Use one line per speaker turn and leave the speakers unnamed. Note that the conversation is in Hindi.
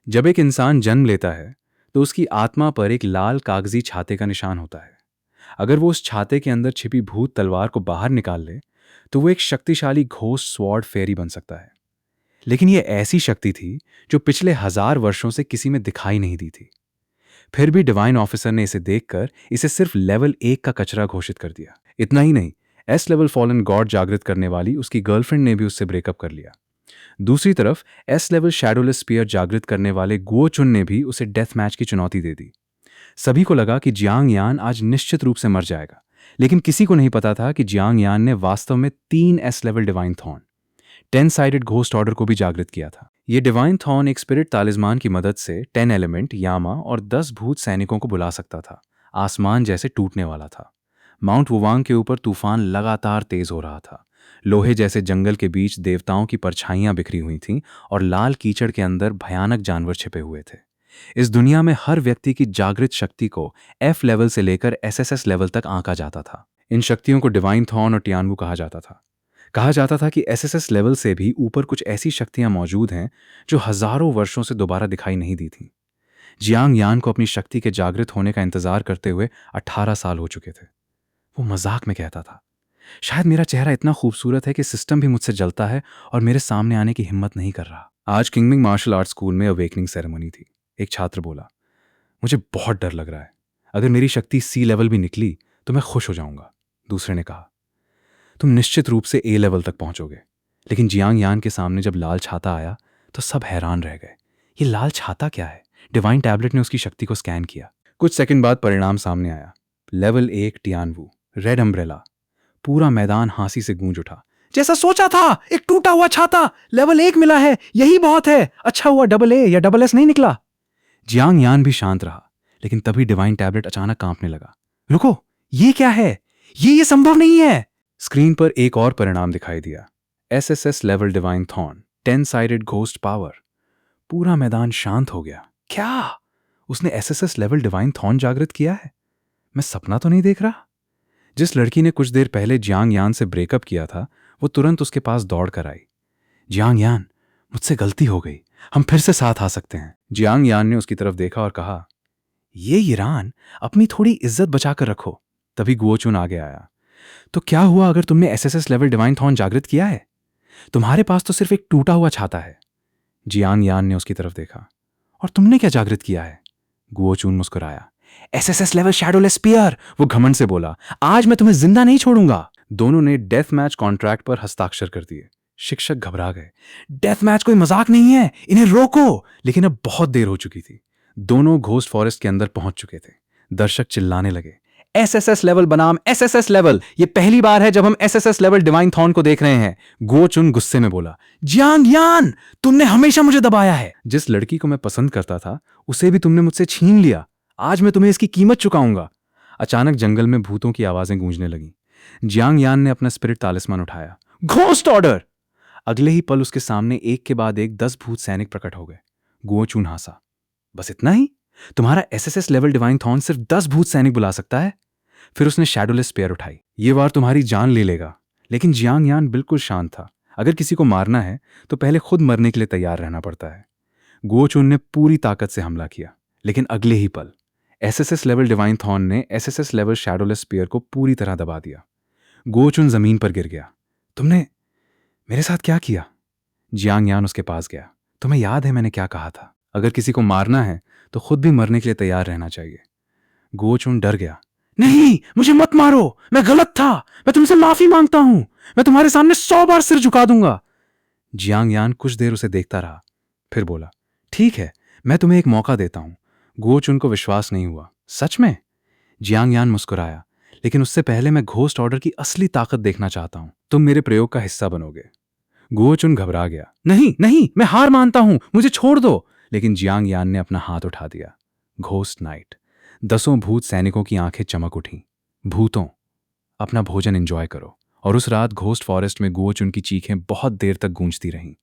जब एक इंसान जन्म लेता है तो उसकी आत्मा पर एक लाल कागजी छाते का निशान होता है। अगर वो उस छाते के अंदर छिपी भूत तलवार को बाहर निकाल ले तो वो एक शक्तिशाली घोस्ट स्वॉर्ड फेरी बन सकता है। लेकिन ये ऐसी शक्ति थी जो पिछले 1000 वर्षों से किसी में दिखाई नहीं दी थी। फिर भी डिवाइन ऑफिसर ने इसे देखकर इसे सिर्फ लेवल 1 का कचरा घोषित कर दिया। इतना ही नहीं, एस लेवल फॉलन गॉड जागृत करने वाली उसकी गर्लफ्रेंड ने भी उससे ब्रेकअप कर लिया। दूसरी तरफ एस लेवल शैडोलेस स्पीयर जागृत करने वाले गुओ चुन ने भी उसे डेथ मैच की चुनौती दे दी। सभी को लगा कि जियांग यान आज निश्चित रूप से मर जाएगा, लेकिन किसी को नहीं पता था कि जियांग यान ने वास्तव में 3 S level divine thorn 10 sided ghost order को भी जागृत किया था। ये डिवाइन थॉर्न एक स्पिरिट तालिस्मान की मदद से 10 एलिमेंट यामा और 10 भूत सैनिकों को बुला सकता था। आसमान जैसे टूटने वाला था। माउंट वुवांग के ऊपर तूफान लगातार तेज हो रहा था। लोहे जैसे जंगल के बीच देवताओं की परछाइयां बिखरी हुई थीं और लाल कीचड़ के अंदर भयानक जानवर छिपे हुए थे। इस दुनिया में हर व्यक्ति की जागृत शक्ति को एफ लेवल से लेकर एसएसएस लेवल तक आंका जाता था। इन शक्तियों को डिवाइन थॉर्न और टियानवू कहा जाता था। कहा जाता था कि एसएसएस लेवल से भी ऊपर कुछ ऐसी शक्तियां मौजूद हैं जो हजारों वर्षों से दोबारा दिखाई नहीं दी थीं। जियांग यान को अपनी शक्ति के जागृत होने का इंतजार करते हुए 18 साल हो चुके थे। वो मजाक में कहता था, शायद मेरा चेहरा इतना खूबसूरत है कि सिस्टम भी मुझसे जलता है और मेरे सामने आने की हिम्मत नहीं कर रहा। आज किंगमिंग मार्शल आर्ट स्कूल में अवेकनिंग सेरेमनी थी। एक छात्र बोला, मुझे बहुत डर लग रहा है। अगर मेरी शक्ति सी लेवल भी निकली तो मैं खुश हो जाऊंगा। दूसरे ने कहा, तुम निश्चित रूप से ए लेवल तक पहुंचोगे। लेकिन जियांग यान के सामने जब लाल छाता आया तो सब हैरान रह गए। ये लाल छाता क्या है? डिवाइन टैबलेट ने उसकी शक्ति को स्कैन किया। कुछ सेकंड बाद परिणाम सामने आया। Level 1 Tianwu, red umbrella. पूरा मैदान हंसी से गूंज उठा। जैसा सोचा था, एक टूटा हुआ छाता, लेवल 1 मिला है, यही बहुत है। अच्छा हुआ डबल ए या डबल एस नहीं निकला। जियांग यान भी शांत रहा, लेकिन तभी डिवाइन टैबलेट अचानक कांपने लगा। रुको, ये क्या है? ये संभव नहीं है। स्क्रीन पर एक और परिणाम दिखाई दिया। SSS level divine thorn 10 sided ghost power. पूरा मैदान शांत हो गया। क्या उसने एसएसएस लेवल डिवाइन थॉर्न जागृत किया है? मैं सपना तो नहीं देख रहा? जिस लड़की ने कुछ देर पहले जियांग यान से ब्रेकअप किया था वो तुरंत उसके पास दौड़ कर आई। जियांग यान, मुझसे गलती हो गई, हम फिर से साथ आ सकते हैं। जियांग यान ने उसकी तरफ देखा और कहा, ये ईरान, अपनी थोड़ी इज्जत बचाकर रखो। तभी गुओचुन आगे आया। तो क्या हुआ अगर तुमने एसएसएस लेवल डिवाइन थॉर्न जागृत किया है? तुम्हारे पास तो सिर्फ एक टूटा हुआ छाता है। जियांग यान ने उसकी तरफ देखा। और तुमने क्या जागृत किया है? गुओचुन मुस्कुराया। एसएसएस लेवल शैडोलेस स्पीयर, वो घमंड से बोला। आज मैं तुम्हें जिंदा नहीं छोड़ूंगा। दोनों ने डेथ मैच कॉन्ट्रैक्ट पर हस्ताक्षर कर दिए। शिक्षक घबरा गए। डेथ मैच कोई मजाक नहीं है, इन्हें रोको। लेकिन अब बहुत देर हो चुकी थी। दोनों घोस्ट फॉरेस्ट के अंदर पहुंच चुके थे। दर्शक चिल्लाने लगे, एसएसएस लेवल बनाम एसएसएस लेवल। ये पहली बार है जब हम एसएसएस लेवल डिवाइन थॉर्न को देख रहे हैं। गुओचुन गुस्से में बोला, जियांग यान, तुमने हमेशा मुझे दबाया है। जिस लड़की को मैं पसंद करता था उसे भी तुमने मुझसे छीन लिया। आज मैं तुम्हें इसकी कीमत चुकाऊंगा। अचानक जंगल में भूतों की आवाजें गूंजने लगीं। जियांग यान ने अपना स्पिरिट तालिस्मान उठाया। Ghost order! अगले ही पल उसके सामने एक के बाद एक 10 भूत सैनिक प्रकट हो गए। गुओचुन हंसा। बस इतना ही? तुम्हारा एसएसएस लेवल डिवाइन थॉर्न सिर्फ 10 भूत सैनिक बुला सकता है? फिर उसने शैडोलेस स्पीयर उठाई। ये वार तुम्हारी जान ले लेगा। लेकिन जियांग यान बिल्कुल शांत था। अगर किसी को मारना है तो पहले खुद मरने के लिए तैयार रहना पड़ता है। गुओचुन ने पूरी ताकत से हमला किया, लेकिन अगले ही पल एसएसएस लेवल डिवाइन थॉर्न ने एसएसएस लेवल शैडोलेस स्पीयर को पूरी तरह दबा दिया। गुओचुन जमीन पर गिर गया। तुमने मेरे साथ क्या किया? जियांग यान उसके पास गया। तुम्हें याद है मैंने क्या कहा था? अगर किसी को मारना है तो खुद भी मरने के लिए तैयार रहना चाहिए। गुओचुन डर गया। नहीं, मुझे मत मारो, मैं गलत था। मैं तुमसे माफी मांगता हूं। मैं तुम्हारे सामने 100 बार सिर झुका दूंगा। जियांग यान कुछ देर उसे देखता रहा, फिर बोला, ठीक है, मैं तुम्हें एक मौका देता हूं। गुओचुन को विश्वास नहीं हुआ। सच में? जियांग यान मुस्कुराया। लेकिन उससे पहले मैं घोस्ट ऑर्डर की असली ताकत देखना चाहता हूं। तुम मेरे प्रयोग का हिस्सा बनोगे। गुओचुन घबरा गया। नहीं नहीं, मैं हार मानता हूं, मुझे छोड़ दो। लेकिन जियांग यान ने अपना हाथ उठा दिया। Ghost night. 10 भूत सैनिकों की आंखें चमक उठीं। भूतों, अपना भोजन एंजॉय करो। और उस रात घोस्ट फॉरेस्ट में गुओचुन की चीखें बहुत देर तक गूंजती रहीं।